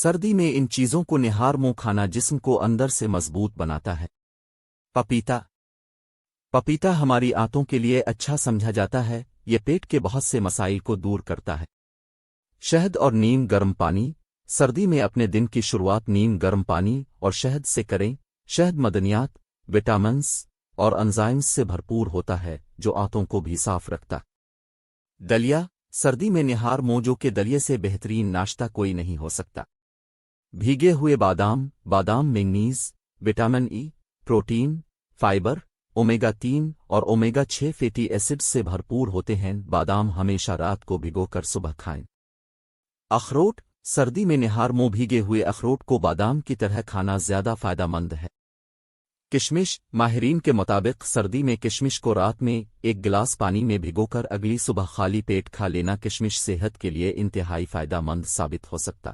سردی میں ان چیزوں کو نہار منہ کھانا جسم کو اندر سے مضبوط بناتا ہے۔ پپیتا پپیتا ہماری آنتوں کے لیے اچھا سمجھا جاتا ہے، یہ پیٹ کے بہت سے مسائل کو دور کرتا ہے۔ شہد اور نیم گرم پانی سردی میں اپنے دن کی شروعات نیم گرم پانی اور شہد سے کریں۔ شہد معدنیات، وٹامنز اور انزائمز سے بھرپور ہوتا ہے جو آنتوں کو بھی صاف رکھتا۔ دلیا سردی میں نہار موجوں کے دلیے سے بہترین ناشتہ کوئی نہیں ہو سکتا۔ بھیگے ہوئے بادام بادام manganese, vitamin E, protein, fibre, omega 3 اور اومیگا 6 فیٹی ایسڈ سے بھرپور ہوتے ہیں۔ بادام ہمیشہ رات کو بھگو کر صبح کھائیں۔ اخروٹ سردی میں نہار منہ بھیگے ہوئے اخروٹ کو بادام کی طرح کھانا زیادہ فائدہ مند ہے۔ کشمش ماہرین کے مطابق سردی میں کشمش کو رات میں 1 گلاس پانی میں بھگو کر اگلی صبح خالی پیٹ کھا لینا کشمش صحت کے لیے انتہائی فائدہ مند ثابت ہو سکتا۔